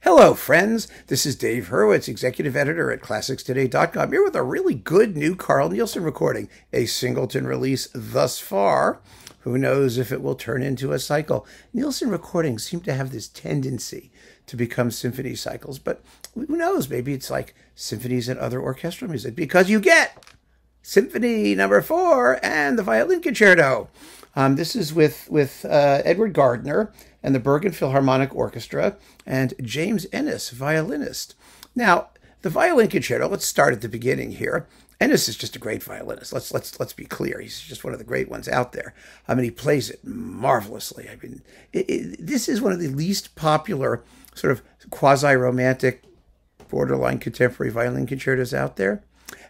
Hello, friends. This is Dave Hurwitz, executive editor at ClassicsToday.com, here with a really good new Carl Nielsen recording, a singleton release thus far. Who knows if it will turn into a cycle? Nielsen recordings seem to have this tendency to become symphony cycles, but who knows? Maybe it's like symphonies and other orchestral music, because you get Symphony number 4 and the Violin Concerto. This is with Edward Gardner and the Bergen Philharmonic Orchestra and James Ehnes, violinist. Now, the Violin Concerto, let's start at the beginning here. Ehnes is just a great violinist. Let's be clear. He's just one of the great ones out there. I mean, he plays it marvelously. I mean, this is one of the least popular sort of quasi-romantic, borderline contemporary violin concertos out there.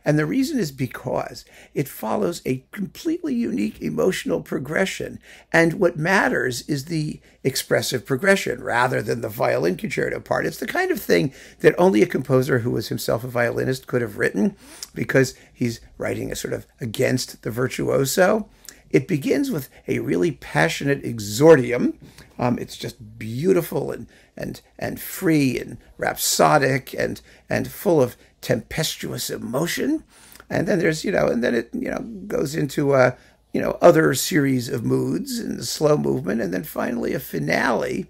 And the reason is because it follows a completely unique emotional progression. And what matters is the expressive progression rather than the violin concerto part. It's the kind of thing that only a composer who was himself a violinist could have written, because he's writing a sort of against the virtuoso. It begins with a really passionate exordium. It's just beautiful and free and rhapsodic and full of tempestuous emotion. And then there's, and then it, goes into other series of moods and slow movement. And then finally a finale,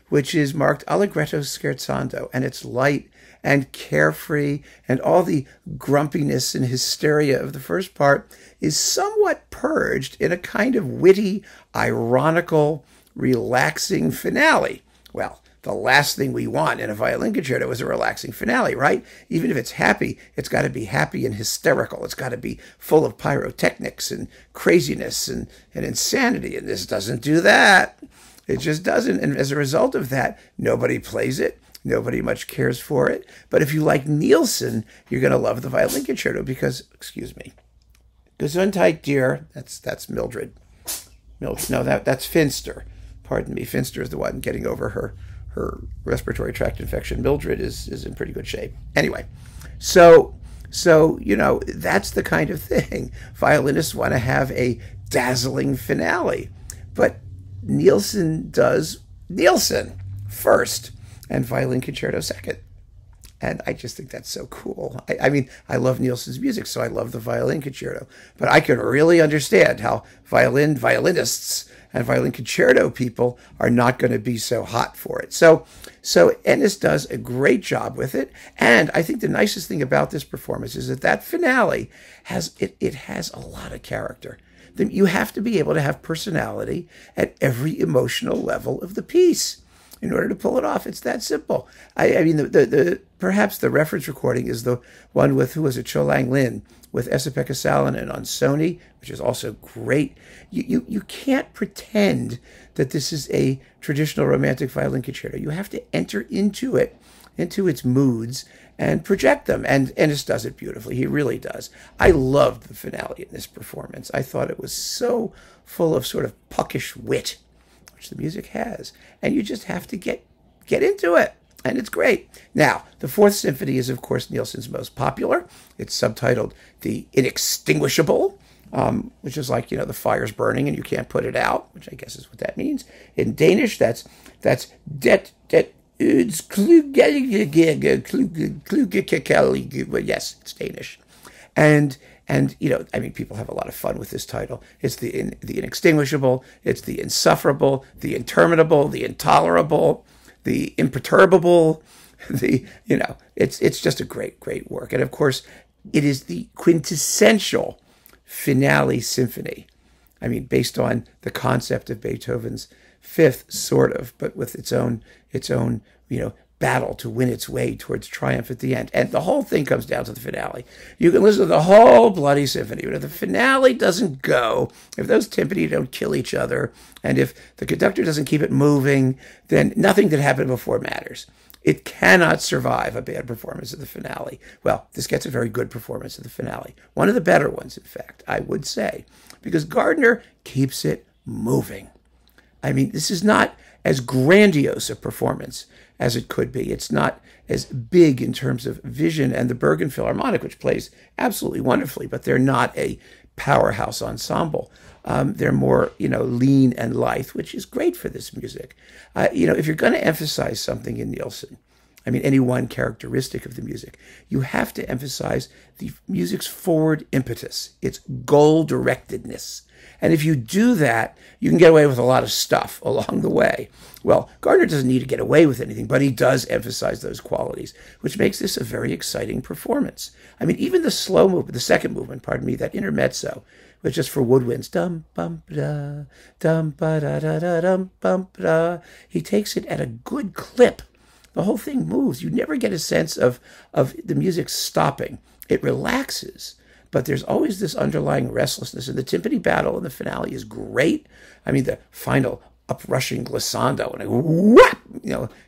which is marked Allegretto scherzando. And it's light and carefree, and all the grumpiness and hysteria of the first part is somewhat purged in a kind of witty, ironical, relaxing finale. Well, the last thing we want in a violin concerto is a relaxing finale, right? Even if it's happy, it's got to be happy and hysterical. It's got to be full of pyrotechnics and craziness and insanity, and this doesn't do that. It just doesn't, and as a result of that, nobody plays it. Nobody much cares for it. But if you like Nielsen, you're going to love the Violin Concerto because, excuse me, Gesundheit, dear. That's Mildred. No, that's Finster. Pardon me. Finster is the one getting over her respiratory tract infection. Mildred is in pretty good shape. Anyway, so that's the kind of thing. Violinists want to have a dazzling finale. But Nielsen does Nielsen first, and Violin Concerto second. And I just think that's so cool. I mean, I love Nielsen's music, so I love the Violin Concerto. But I can really understand how violinists and violin concerto people are not going to be so hot for it. So Ehnes does a great job with it. And I think the nicest thing about this performance is that finale has a lot of character. You have to be able to have personality at every emotional level of the piece in order to pull it off. It's that simple. I mean, perhaps the reference recording is the one with, who was it, Cho Lang Lin, with Esa-Pekka Salonen on Sony, which is also great. You can't pretend that this is a traditional romantic violin concerto. You have to enter into it, into its moods, and project them. And Ehnes does it beautifully. He really does. I loved the finale in this performance. I thought it was so full of sort of puckish wit, which the music has, and you just have to get into it, and it's great. Now, the Fourth Symphony is, of course, Nielsen's most popular. It's subtitled The Inextinguishable, which is like, the fire's burning and you can't put it out, which I guess is what that means. In Danish, that's det yes, it's Danish. And I mean, people have a lot of fun with this title. It's the inextinguishable, it's the insufferable, the interminable, the intolerable, the imperturbable, it's just a great work. And of course, it is the quintessential finale symphony. I mean, based on the concept of Beethoven's Fifth, sort of, but with its own, battle to win its way towards triumph at the end. And the whole thing comes down to the finale. You can listen to the whole bloody symphony, but if the finale doesn't go, if those timpani don't kill each other, and if the conductor doesn't keep it moving, then nothing that happened before matters. It cannot survive a bad performance of the finale. Well, this gets a very good performance of the finale. One of the better ones, in fact, I would say, because Gardner keeps it moving. I mean, this is not as grandiose a performance as it could be. It's not as big in terms of vision, and the Bergen Philharmonic, which plays absolutely wonderfully, but they're not a powerhouse ensemble. They're more, lean and lithe, which is great for this music. If you're going to emphasize something in Nielsen, any one characteristic of the music. You have to emphasize the music's forward impetus, its goal-directedness. And if you do that, you can get away with a lot of stuff along the way. Well, Gardner doesn't need to get away with anything, but he does emphasize those qualities, which makes this a very exciting performance. Even the slow movement, the second movement, that intermezzo, which is for woodwinds, dum bum da, dum ba da da da dum bum da. He takes it at a good clip. The whole thing moves. You never get a sense of the music stopping. It relaxes, but there's always this underlying restlessness. And the timpani battle in the finale is great. The final uprushing glissando and whap,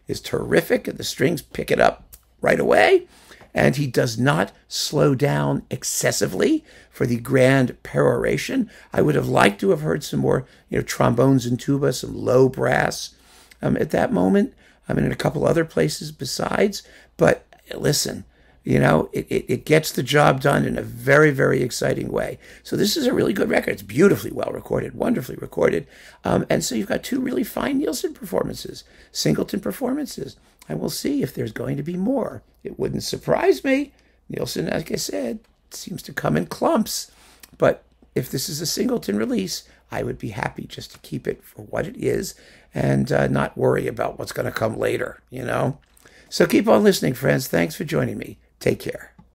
is terrific, and the strings pick it up right away. And he does not slow down excessively for the grand peroration. I would have liked to have heard some more, trombones and tuba, some low brass at that moment. In a couple other places besides. But listen, it gets the job done in a very, very exciting way. So this is a really good record. It's beautifully well recorded, wonderfully recorded. And so you've got two really fine Nielsen performances, singleton performances. And we'll see if there's going to be more. It wouldn't surprise me. Nielsen, like I said, seems to come in clumps. But if this is a singleton release, I would be happy just to keep it for what it is and not worry about what's going to come later, So keep on listening, friends. Thanks for joining me. Take care.